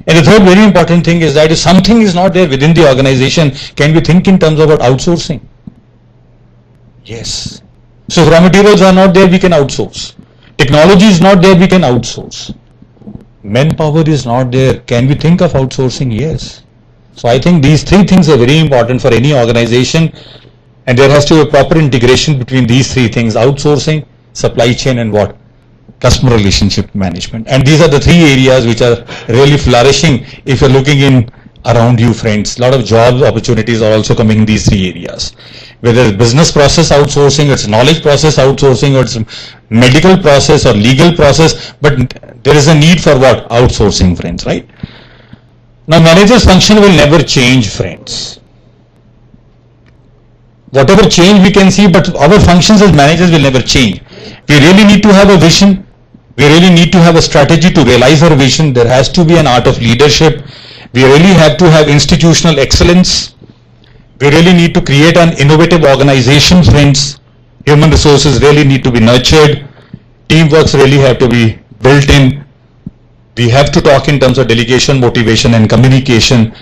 And the third very important thing is that if something is not there within the organization, can we think in terms of outsourcing? Yes. So if raw materials are not there, we can outsource. Technology is not there, we can outsource. Manpower is not there, can we think of outsourcing? Yes. So I think these three things are very important for any organization, and there has to be a proper integration between these three things: outsourcing, supply chain, and what? Customer relationship management. And these are the three areas which are really flourishing if you're looking in around you, friends. A lot of job opportunities are also coming in these three areas. Whether it's business process outsourcing, it's knowledge process outsourcing, or it's medical process or legal process, but there is a need for what? Outsourcing, friends, right? Now, manager's function will never change, friends. Whatever change we can see, but our functions as managers will never change. We really need to have a vision. We really need to have a strategy to realize our vision. There has to be an art of leadership. We really have to have institutional excellence. We really need to create an innovative organization, friends. Human resources really need to be nurtured. Teamworks really have to be built in. We have to talk in terms of delegation, motivation, and communication.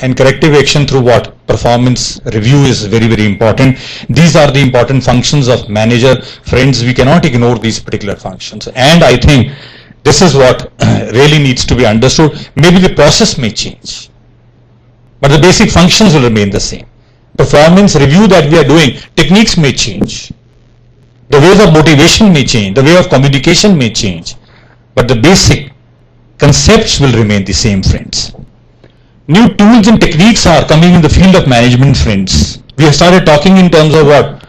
And corrective action through what? Performance review is very, very important. These are the important functions of manager. Friends, we cannot ignore these particular functions. And I think this is what really needs to be understood. Maybe the process may change, but the basic functions will remain the same. Performance review that we are doing, techniques may change. The ways of motivation may change. The way of communication may change. But the basic concepts will remain the same, friends. New tools and techniques are coming in the field of management, friends. We have started talking in terms of what?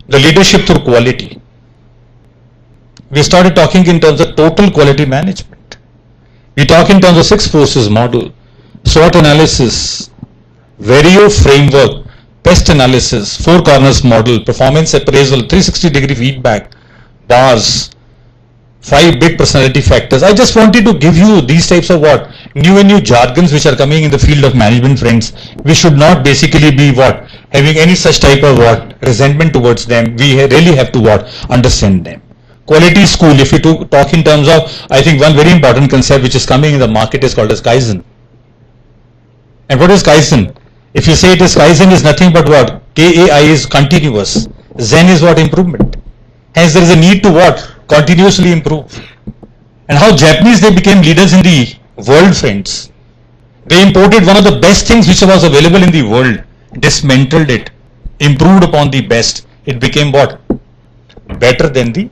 The leadership through quality. We started talking in terms of total quality management. We talk in terms of 6 forces model, SWOT analysis, Vario framework, PEST analysis, 4 corners model, performance appraisal, 360-degree feedback, bars, 5 big personality factors. I just wanted to give you these types of what? New jargons which are coming in the field of management, friends. We should not basically be what? Having any such type of what? Resentment towards them. We really have to what? Understand them. Quality school, if you talk in terms of, I think one very important concept which is coming in the market is called as Kaizen. And what is Kaizen? If you say it is Kaizen is nothing but what? K-A-I is continuous. Zen is what? Improvement. Hence there is a need to what? Continuously improve. And how Japanese they became leaders in the world, friends. They imported one of the best things which was available in the world, dismantled it, improved upon the best. It became what? Better than the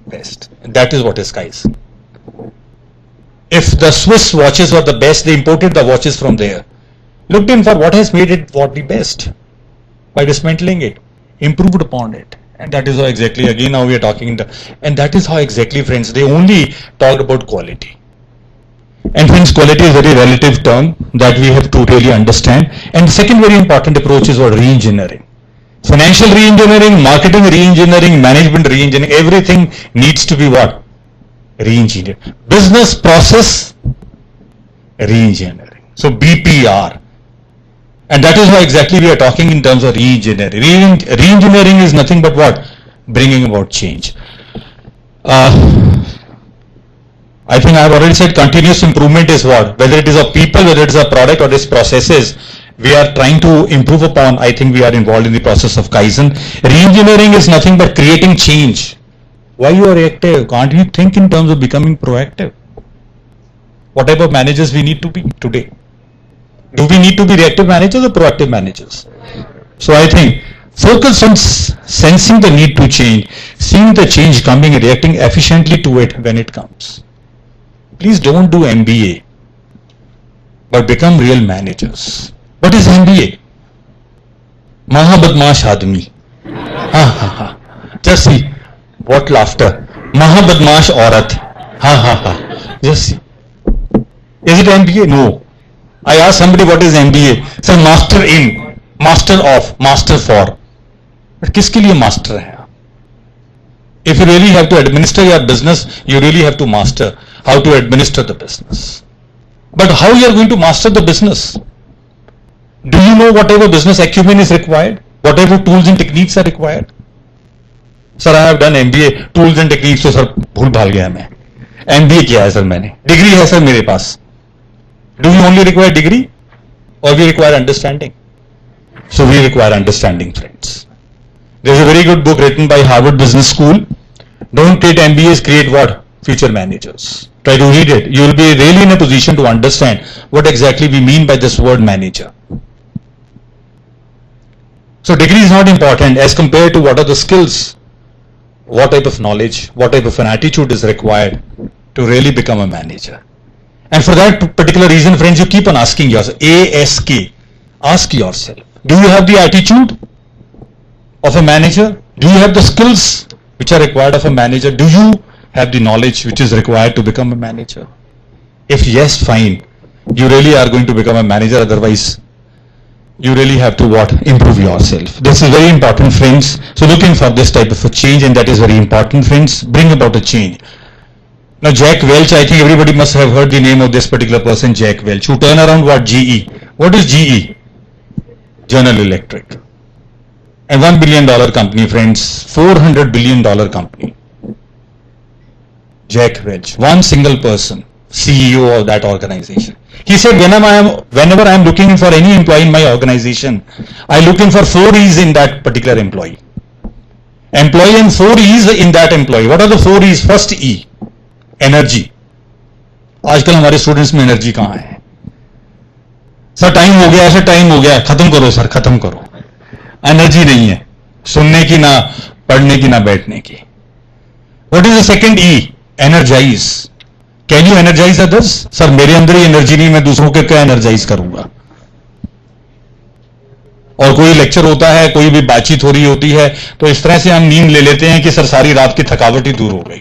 best. And that is what is Kaizen. If the Swiss watches were the best, they imported the watches from there. Looked in for what has made it what the best. By dismantling it, improved upon it. And that is how exactly, again now we are talking, and that is how exactly, friends, they only talked about quality. And friends, quality is a very relative term that we have to really understand. And the second very important approach is what? Re-engineering. Financial re-engineering, marketing re-engineering, management re-engineering, everything needs to be what? Re-engineered. Business process re-engineering. So BPR. And that is why exactly we are talking in terms of re-engineering. Re-engineering is nothing but what? Bringing about change. I think I have already said continuous improvement is what? Whether it is a people, whether it is a product or it is processes, we are trying to improve upon. I think we are involved in the process of Kaizen. Re-engineering is nothing but creating change. Why you are reactive? Can't you think in terms of becoming proactive? What type of managers we need to be today? Do we need to be reactive managers or proactive managers? So I think focus on sensing the need to change, seeing the change coming and reacting efficiently to it when it comes. Please don't do MBA, but become real managers. What is MBA? Mahabadmash Admi. Ha ha ha. Just see. What laughter. Mahabadmash Aurat. Ha ha ha. Just see. Is it MBA? No. I asked somebody what is MBA. Sir, master in, master of, master for. But किसके लिए master है? If you really have to administer your business, you really have to master how to administer the business. But how you are going to master the business? Do you know whatever business acumen is required? Whatever tools and techniques are required? Sir, I have done MBA, tools and techniques, तो sir भूल भाल गया मैं. MBA किया है sir मैंने. Degree है sir मेरे पास. Do we only require degree or we require understanding? So we require understanding, friends. There's a very good book written by Harvard Business School. Don't create MBAs, create what? Future managers. Try to read it. You will be really in a position to understand what exactly we mean by this word manager. So degree is not important as compared to what are the skills, what type of knowledge, what type of an attitude is required to really become a manager. And for that particular reason, friends, you keep on asking yourself, ASK, ask yourself, do you have the attitude of a manager? Do you have the skills which are required of a manager? Do you have the knowledge which is required to become a manager? If yes, fine. You really are going to become a manager, otherwise you really have to what? Improve yourself. This is very important, friends. So looking for this type of a change, and that is very important, friends. Bring about a change. Now Jack Welch, I think everybody must have heard the name of this particular person, Jack Welch, who turned around what? GE. What is GE? General Electric. A $1 billion company, friends. $400 billion company. Jack Welch, one single person, CEO of that organization. He said, whenever I am looking for any employee in my organization, I look in for 4 E's in that particular employee. Employee and 4 E's in that employee. What are the 4 E's? First E, energy. आजकल हमारे students में energy कहाँ है? Sir time हो गया, sir time हो गया, खत्म करो सर, खत्म करो. एनर्जी नहीं है सुनने की, ना पढ़ने की, ना बैठने की. What is the second E? Energize. Can you energize others? Sir मेरे अंदर ही एनर्जी नहीं, मैं दूसरों के क्या एनर्जाइज करूंगा? और कोई लेक्चर होता है, कोई भी बातचीत हो रही होती है, तो इस तरह से हम नींद ले लेते हैं कि सर सारी रात की थकावट ही दूर हो गई.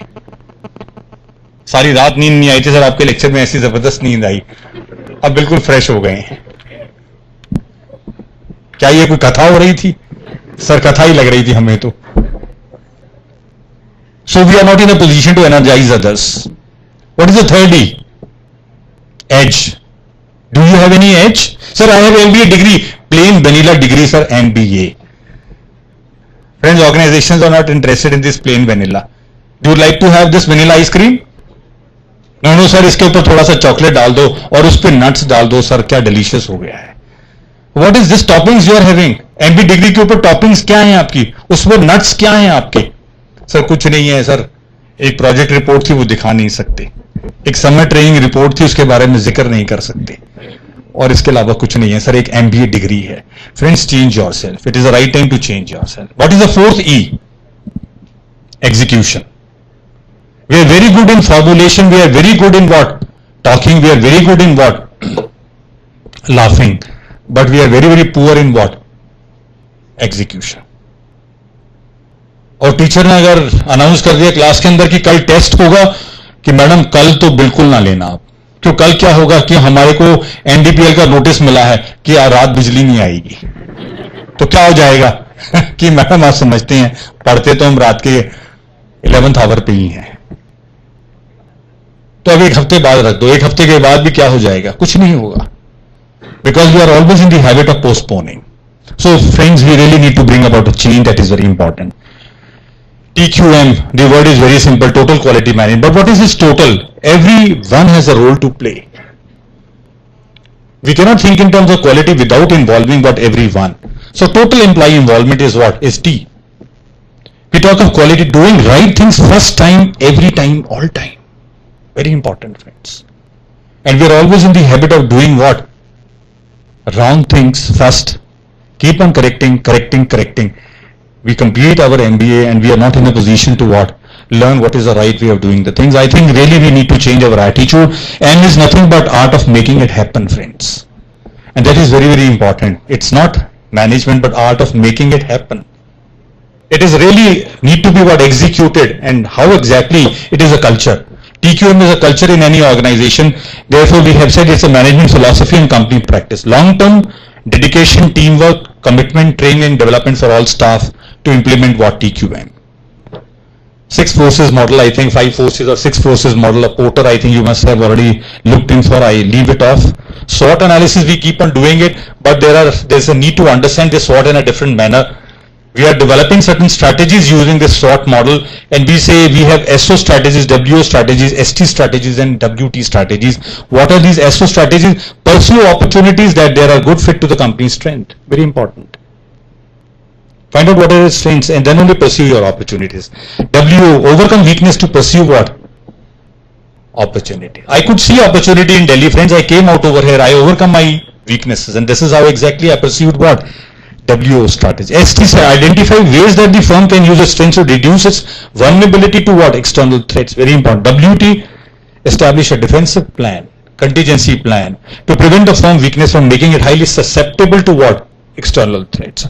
सारी रात नींद नहीं आई थी सर, आपके लेक्चर में ऐसी जबरदस्त नींद आई, अब बिल्कुल फ्रेश हो गए हैं. क्या ये कोई कथा हो रही थी? सर कथा ही लग रही थी हमें तो. So we are not in a position to energize others. What is the third E? Edge. Do you have any edge? Sir, I have MBA degree. Plain vanilla degree, sir, MBA. Friends, organizations are not interested in this plain vanilla. Do you like to have this vanilla ice cream? No, no, sir, इसके ऊपर थोड़ा सा chocolate डाल दो और उस पर nuts डाल दो, सर क्या डिलीशियस हो गया है. What is this toppings you are having? MBA degree के ऊपर टॉपिंग्स क्या हैं आपकी? उस पर नट्स क्या हैं आपके? सर कुछ नहीं है सर, एक प्रोजेक्ट रिपोर्ट थी वो दिखा नहीं सकते, एक समर ट्रेनिंग रिपोर्ट थी उसके बारे में जिक्र नहीं कर सकते, और इसके अलावा कुछ नहीं है सर, एक MBA डिग्री है. Friends, change yourself. It is the right time to change yourself. What is the fourth E? Execution. We are very good in formulation, we are very good in what? Talking, we are very good in what? Laughing. But we are very, very poor in what? Execution. और teacher ने अगर announce कर दिया class के अंदर कि कल test होगा, कि मैडम कल तो बिल्कुल ना लेना आप, क्यों कल क्या होगा कि हमारे को NDPL का नोटिस मिला है कि रात बिजली नहीं आएगी, तो क्या हो जाएगा कि मैडम आप समझते हैं पढ़ते तो हम रात के 11th आवर पे ही हैं, तो अब एक हफ्ते बाद रख दो. एक हफ्ते के बाद भी क्या हो जाएगा? कुछ नहीं होगा, because we are always in the habit of postponing. So friends, we really need to bring about a change. That is very important. TQM, the word is very simple, total quality management. But what is this total? Everyone has a role to play. We cannot think in terms of quality without involving what everyone. So total employee involvement is what? Is T. We talk of quality, doing right things first time, every time, all time. Very important, friends. And we are always in the habit of doing what? Wrong things first. Keep on correcting. We complete our MBA and we are not in a position to what? Learn what is the right way of doing the things. I think really we need to change our attitude, and is nothing but art of making it happen, friends. And that is very, very important. It's not management but art of making it happen. It is really need to be what? Executed. And how exactly? It is a culture. TQM is a culture in any organization. Therefore we have said it's a management philosophy and company practice. Long-term dedication, teamwork, commitment, training and development for all staff to implement what? TQM. 6 forces model, I think 5 forces or 6 forces model of Porter, I think you must have already looked in for. I leave it off. SWOT analysis, we keep on doing it, but there's a need to understand the SWOT in a different manner. We are developing certain strategies using this SWOT model, and we say we have SO strategies, WO strategies, ST strategies, and WT strategies. What are these SO strategies? Pursue opportunities that they are a good fit to the company's strength. Very important. Find out what are its strengths and then only pursue your opportunities. WO, overcome weakness to pursue what? Opportunity. I could see opportunity in Delhi, friends. I came out over here. I overcome my weaknesses, and this is how exactly I pursued what? WO strategy. ST said identify ways that the firm can use its strengths to reduce its vulnerability to what? External threats. Very important. WT, establish a defensive plan, contingency plan to prevent the firm weakness from making it highly susceptible to what? External threats.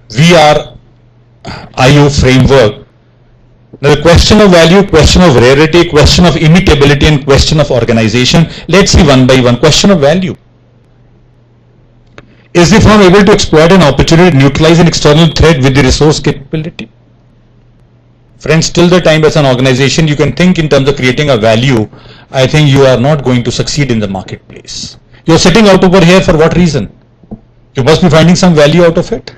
VR IO framework. Now the question of value, question of rarity, question of imitability, and question of organization. Let's see one by one. Question of value. Is the firm able to exploit an opportunity to neutralize an external threat with the resource capability? Friends, till the time as an organization you can think in terms of creating a value, I think you are not going to succeed in the marketplace. You are sitting out over here for what reason? You must be finding some value out of it.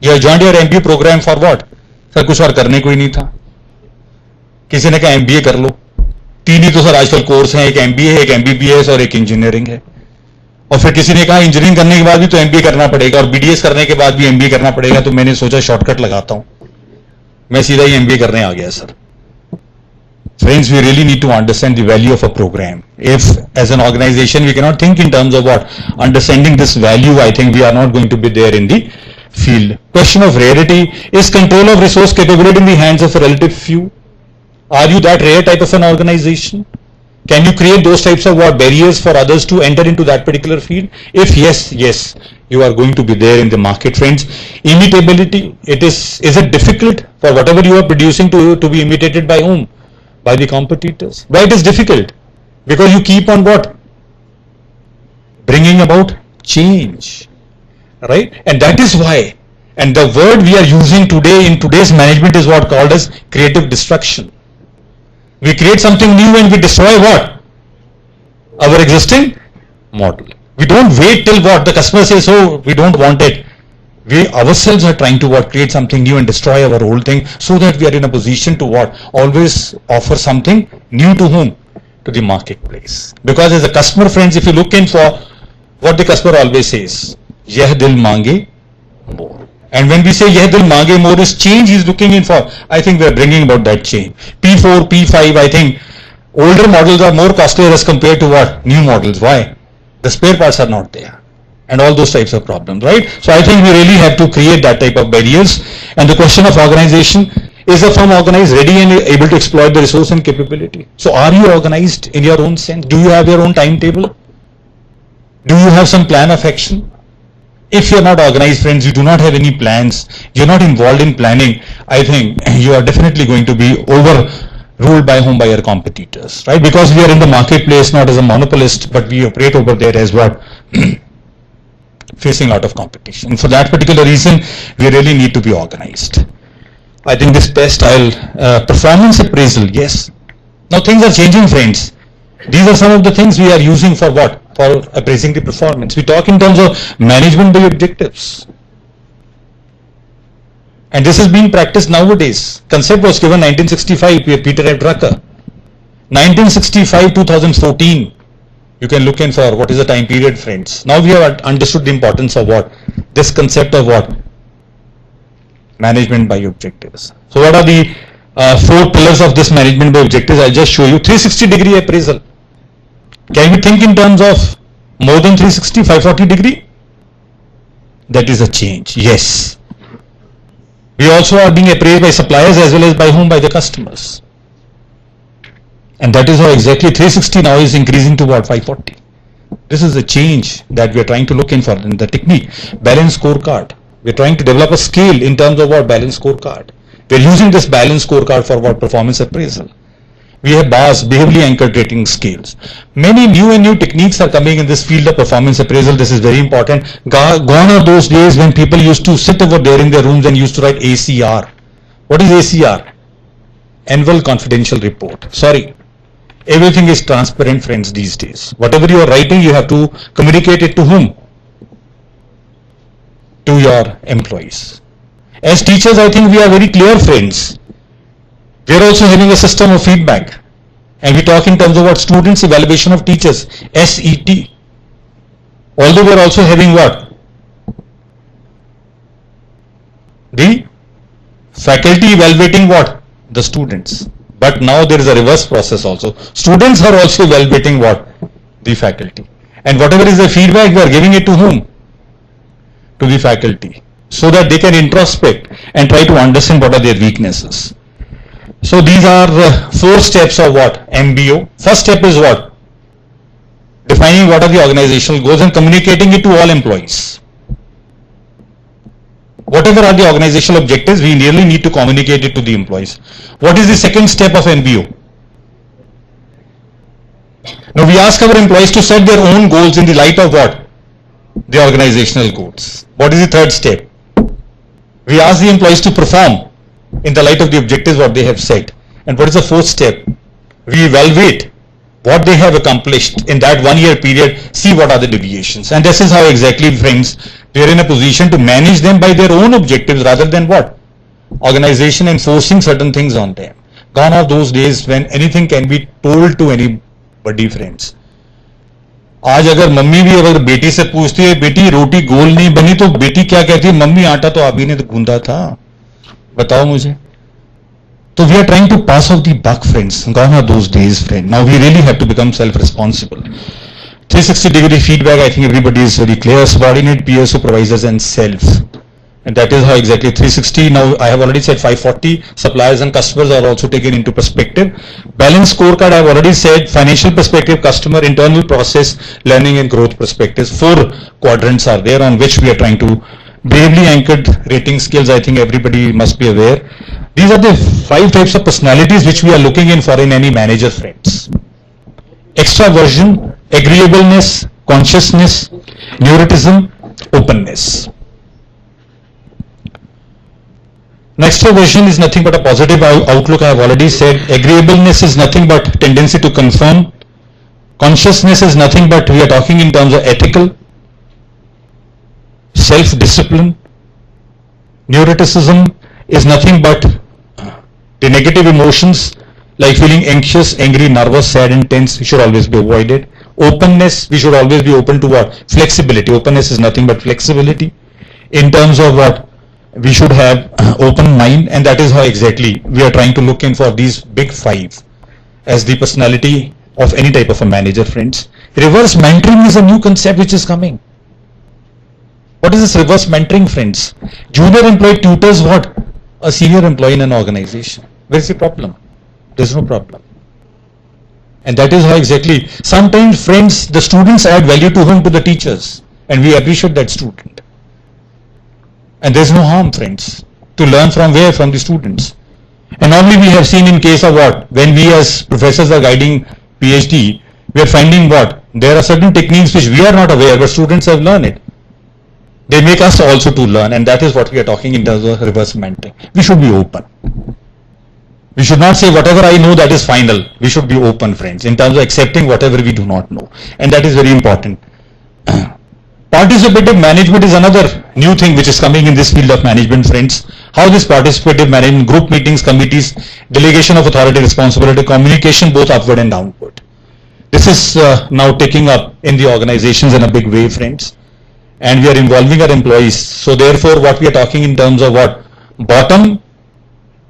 You have joined your MBA program for what? Sir कुछ और करने को ही नहीं था. किसी ने कहा MBA कर लो. तीन ही तो सर आजकल कोर्स हैं, एक MBA है, एक MBBS और एक इंजीनियरिंग है. और फिर किसी ने कहा इंजीनियरिंग करने के बाद भी तो MBA करना पड़ेगा और BDS करने के बाद भी MBA करना पड़ेगा. तो मैंने सोचा शॉर्टकट लगाता हूं, मैं सीधा ही MBA करने आ गया sir. Friends, we really need to understand the value of a program. If as an organization we cannot think in terms of what? Understanding this value, I think we are not going to be there in the field. Question of rarity. Is control of resource capability in the hands of a relative few? Are you that rare type of an organization? Can you create those types of what? Barriers for others to enter into that particular field? If yes, yes, you are going to be there in the market, friends. Imitability. Is it difficult for whatever you are producing to be imitated by whom? By the competitors. Why it is difficult? Because you keep on what? Bringing about change, right? And that is why, and the word we are using today in today's management is what called as creative destruction. We create something new and we destroy what? Our existing model. We don't wait till what? The customer says, oh, we don't want it. We ourselves are trying to what? Create something new and destroy our old thing so that we are in a position to what? Always offer something new to whom? To the marketplace. Because as a customer, friends, if you look in for what the customer always says, yeh dil mange more. And when we say yeh dil mange more is change he is looking in for. I think we are bringing about that change. P4, P5, I think older models are more costlier as compared to what? New models. Why? The spare parts are not there. And all those types of problems, right? So I think we really have to create that type of barriers. And the question of organization, is the firm organized, ready and able to exploit the resource and capability? So are you organized in your own sense? Do you have your own timetable? Do you have some plan of action? If you're not organized, friends, you do not have any plans, you're not involved in planning, I think you are definitely going to be overruled by whom? By your competitors, right? Because we are in the marketplace not as a monopolist, but we operate over there as what? Facing a lot of competition. And for that particular reason, we really need to be organized. I think this best performance appraisal, yes. Now things are changing, friends. These are some of the things we are using for what? For appraising the performance. We talk in terms of management by objectives. And this is being practiced nowadays. Concept was given 1965 by Peter F. Drucker. 1965-2014. You can look in for what is the time period, friends. Now we have understood the importance of what? This concept of what? Management by objectives. So what are the 4 pillars of this management by objectives? I'll just show you. 360-degree appraisal. Can we think in terms of more than 360, 540-degree? That is a change, yes. We also are being appraised by suppliers as well as by whom? By the customers. And that is how exactly 360 now is increasing to what? 540. This is the change that we are trying to look in for in the technique. Balance scorecard. We are trying to develop a scale in terms of what? Balance scorecard. We are using this balance scorecard for what? Performance appraisal. We have BAS, behaviorally anchored rating scales. Many new techniques are coming in this field of performance appraisal. This is very important. Gone are those days when people used to sit over there in their rooms and used to write ACR. What is ACR? Annual Confidential Report. Sorry. Everything is transparent, friends, these days. Whatever you are writing, you have to communicate it to whom? to your employees. As teachers, I think we are very clear, friends. We are also having a system of feedback. And we talk in terms of what students' evaluation of teachers, SET. Although we are also having what? The faculty evaluating what? The students. But now there is a reverse process also. Students are also evaluating what? The faculty. And whatever is the feedback, we are giving it to whom? To the faculty. So that they can introspect and try to understand what are their weaknesses. So these are 4 steps of what? MBO. First step is what? Defining what are the organizational goals and communicating it to all employees. Whatever are the organizational objectives, we really need to communicate it to the employees. What is the second step of MBO? Now we ask our employees to set their own goals in the light of what? The organizational goals. What is the third step? We ask the employees to perform in the light of the objectives what they have set. And what is the fourth step? We evaluate what they have accomplished in that 1 year period, see what are the deviations. And this is how exactly, friends, we are in a position to manage them by their own objectives rather than what? Organization enforcing certain things on them. Gone are those days when anything can be told to anybody, friends. आज अगर mummy भी अगर बेटी से पूछती है बेटी रोटी गोल नहीं बनी तो बेटी क्या कहती है मम्मी आटा तो आप ही ने तो गूंदा था बताओ मुझे तो we are trying to pass off the buck, friends. Gone are those days, friend. Now we really have to become self-responsible. 360-degree feedback, I think everybody is very clear. Subordinate, peer, supervisors and self. And that is how exactly 360. Now I have already said 540. Suppliers and customers are also taken into perspective. Balance scorecard, I have already said. Financial perspective, customer, internal process, learning and growth perspectives. 4 quadrants are there on which we are trying to bravely anchored rating skills. I think everybody must be aware. These are the 5 types of personalities which we are looking in for in any manager, friends. Extraversion, agreeableness, consciousness, neuroticism, openness. Now, extraversion is nothing but a positive outlook. I have already said. Agreeableness is nothing but tendency to conform. Consciousness is nothing but we are talking in terms of ethical, self-discipline. Neuroticism is nothing but the negative emotions like feeling anxious, angry, nervous, sad and tense should always be avoided. Openness, we should always be open to what? Flexibility. Openness is nothing but flexibility. In terms of what? We should have open mind, and that is how exactly we are trying to look in for these big 5 as the personality of any type of a manager, friends. Reverse mentoring is a new concept which is coming. What is this reverse mentoring, friends? Junior employee tutors what? A senior employee in an organization. Where is the problem? There is no problem. And that is how exactly, sometimes, friends, the students add value to whom? To the teachers. And we appreciate that student. And there is no harm, friends, to learn from where? From the students. And normally we have seen in case of what? When we as professors are guiding PhD, we are finding what? There are certain techniques which we are not aware, but students have learned it. They make us also to learn, and that is what we are talking in terms of reverse mentoring. We should be open. We should not say whatever I know that is final. We should be open, friends, in terms of accepting whatever we do not know. And that is very important. Participative management is another new thing which is coming in this field of management, friends. How this participative management, group meetings, committees, delegation of authority, responsibility, communication both upward and downward. This is now taking up in the organizations in a big way, friends. And we are involving our employees. So therefore what we are talking in terms of what? Bottom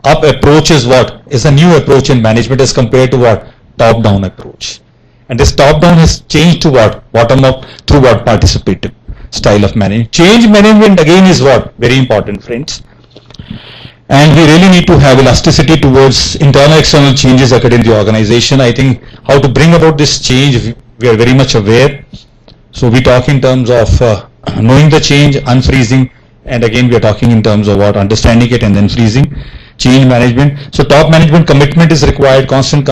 up approach is what? Is a new approach in management as compared to what? Top down approach. And this top down has changed to what? Bottom up through what? Participative style of management. Change management again is what? Very important, friends. And we really need to have elasticity towards internal external changes occurred in the organization. I think how to bring about this change, we are very much aware. So we talk in terms of knowing the change, unfreezing, and again we are talking in terms of what? Understanding it and then freezing. Change management. So top management commitment is required, consistent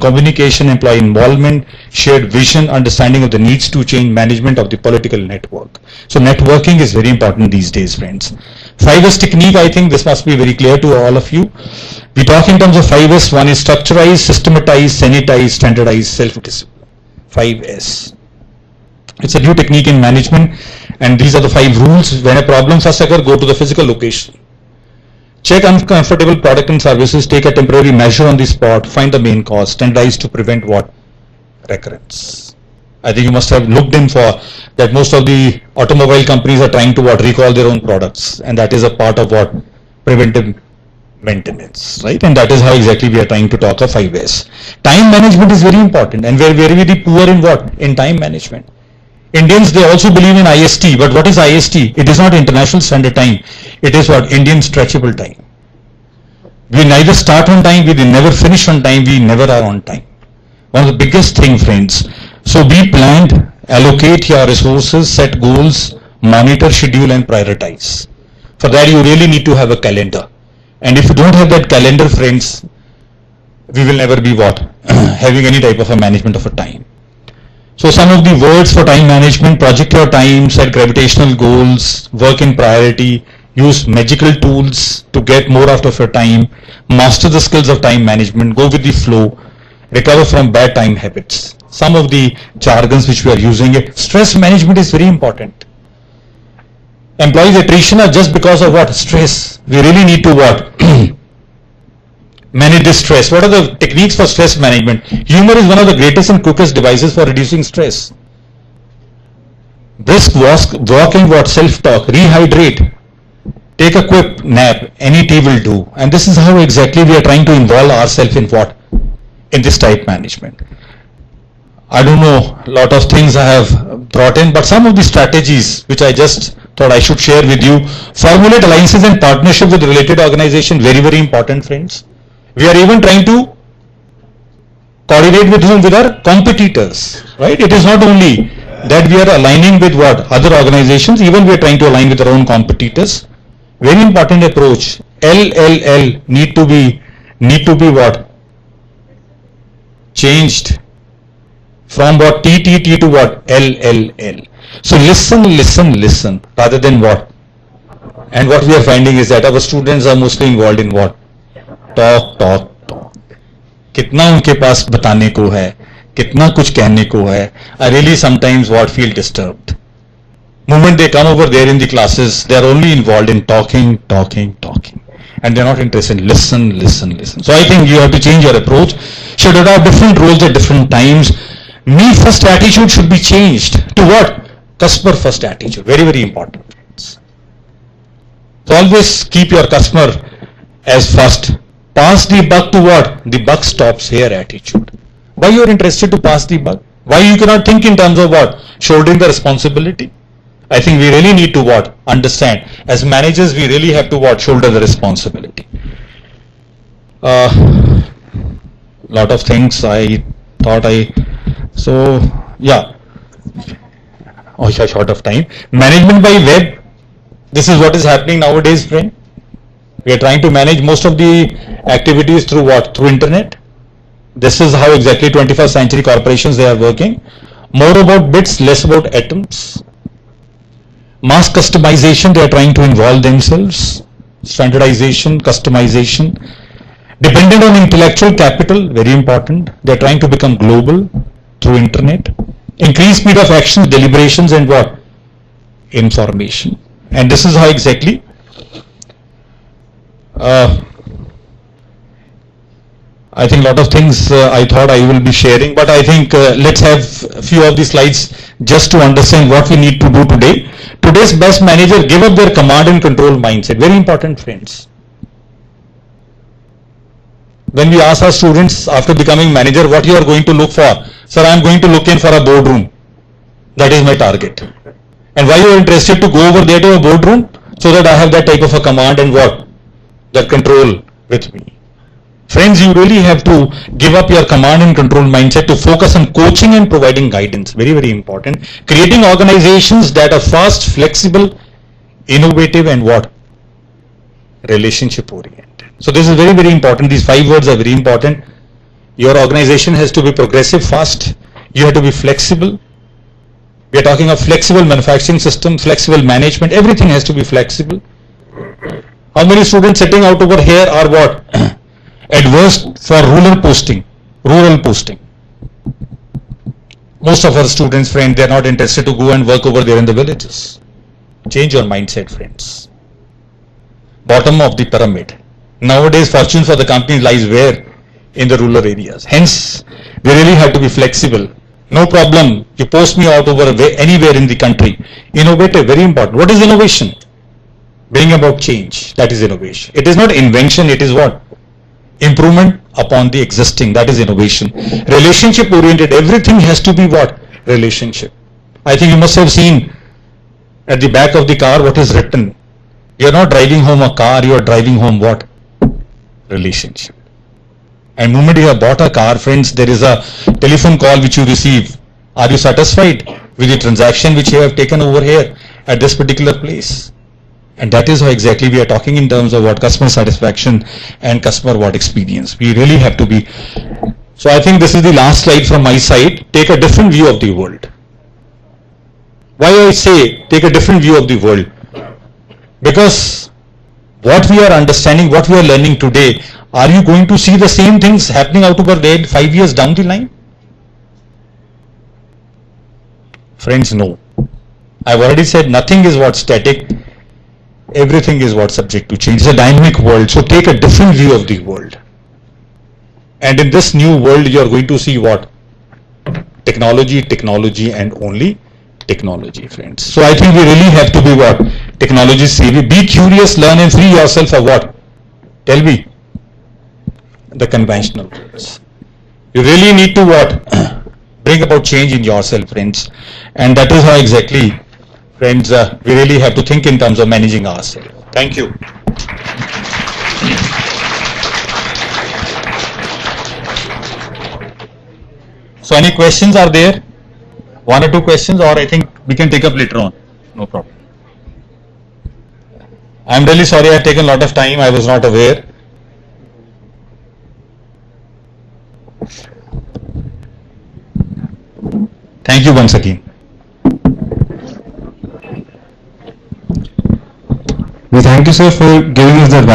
communication, employee involvement, shared vision, understanding of the needs to change management of the political network. So networking is very important these days, friends. 5S technique, I think this must be very clear to all of you. We talk in terms of 5S. One is structurize, systematize, sanitize, standardize, self-discipline. 5S. It's a new technique in management. And these are the 5 rules. When a problem first occurs, go to the physical location. Check uncomfortable product and services, take a temporary measure on the spot, find the main cause, standardize to prevent what? Recurrence. I think you must have looked in for that most of the automobile companies are trying to what? Recall their own products, and that is a part of what? Preventive maintenance, right? And that is how exactly we are trying to talk of 5S. Time management is very important, and we are very, very poor in what? In time management. Indians, they also believe in IST, but what is IST? It is not International Standard Time. It is what? Indian Stretchable Time. We neither start on time, we never finish on time, we never are on time. One of the biggest thing, friends. So be planned, allocate your resources, set goals, monitor, schedule and prioritize. For that you really need to have a calendar. And if you don't have that calendar, friends, we will never be what? Having any type of a management of a time. So some of the words for time management: project your time, set gravitational goals, work in priority, use magical tools to get more out of your time, master the skills of time management, go with the flow, recover from bad time habits. Some of the jargons which we are using, stress management is very important. Employees attrition are just because of what? Stress. We really need to what? Manage this stress. What are the techniques for stress management? Humor is one of the greatest and quickest devices for reducing stress. Brisk walk and what? Self-talk. Rehydrate. Take a quick nap. Any tea will do. And this is how exactly we are trying to involve ourselves in what? In this type management. I don't know, a lot of things I have brought in, but some of the strategies which I just thought I should share with you. Formulate alliances and partnership with related organizations. Very, very important, friends. We are even trying to coordinate with whom? With our competitors, right? It is not only that we are aligning with what? Other organizations, even we are trying to align with our own competitors. Very important approach. LLL need to be what? Changed from what? TTT to what? LLL. So listen rather than what? And what we are finding is that our students are mostly involved in what? Talk. कितना उनके पास बताने को है, कितना कुछ कहने को है. I really sometimes what? Feel disturbed. Moment they come over there in the classes, they are only involved in talking. And they are not interested in listen. So I think you have to change your approach. Should adopt different roles at different times. Me first attitude should be changed to what? Customer first attitude. Very, very important. So always keep your customer as first. Pass the buck to what? The buck stops here attitude. Why you are interested to pass the buck? Why you cannot think in terms of what? Shouldering the responsibility. I think we really need to what? Understand. As managers, we really have to what? Shoulder the responsibility. Lot of things I thought so yeah. Oh, short of time. Management by web. This is what is happening nowadays, friend. We are trying to manage most of the activities through what? Through internet. This is how exactly 21st century corporations they are working. More about bits, less about atoms. Mass customization, they are trying to involve themselves. Standardization, customization. Dependent on intellectual capital, very important. They are trying to become global through internet. Increased speed of action, deliberations and what? Information. And this is how exactly I think a lot of things I thought I will be sharing, but I think let's have a few of the slides just to understand what we need to do today. Today's best manager give up their command and control mindset. Very important, friends. When we ask our students after becoming manager what you are going to look for, sir, I am going to look in for a boardroom. That is my target. And why you are interested to go over there to a boardroom? So that I have that type of a command and what? That control with me. Friends, you really have to give up your command and control mindset to focus on coaching and providing guidance. Very, very important. Creating organizations that are fast, flexible, innovative and what? Relationship oriented. So this is very, very important. These 5 words are very important. Your organization has to be progressive, fast. You have to be flexible. We are talking of flexible manufacturing system, flexible management. Everything has to be flexible. How many students sitting out over here are what? Adverse for rural posting. Most of our students, friend, they are not interested to go and work over there in the villages. Change your mindset, friends. Bottom of the pyramid. Nowadays, fortune for the company lies where? In the rural areas. Hence, we really have to be flexible. No problem. You post me out over anywhere in the country. Innovative, very important. What is innovation? Bring about change. That is innovation. It is not invention. It is what? Improvement upon the existing. That is innovation. Relationship oriented. Everything has to be what? Relationship. I think you must have seen at the back of the car what is written. You are not driving home a car. You are driving home what? Relationship. And the moment you have bought a car, friends, there is a telephone call which you receive. Are you satisfied with the transaction which you have taken over here at this particular place? And that is how exactly we are talking in terms of what customer satisfaction and customer what experience. We really have to be. So I think this is the last slide from my side. Take a different view of the world. Why I say take a different view of the world? Because what we are understanding, what we are learning today, are you going to see the same things happening out over there 5 years down the line? Friends, no. I've already said nothing is what static. Everything is what subject to change. It's a dynamic world. So take a different view of the world. And in this new world, you are going to see what? Technology, technology, and only technology, friends. So I think we really have to be what? Technology savvy. Be curious, learn, and free yourself of what? Tell me. The conventional words. You really need to what? Bring about change in yourself, friends. And that is how exactly, friends, we really have to think in terms of managing ourselves. Thank you. So any questions are there? One or two questions, or I think we can take up later on. No problem. I'm really sorry I have taken a lot of time. I was not aware. Thank you once again. We thank you, sir, for giving us that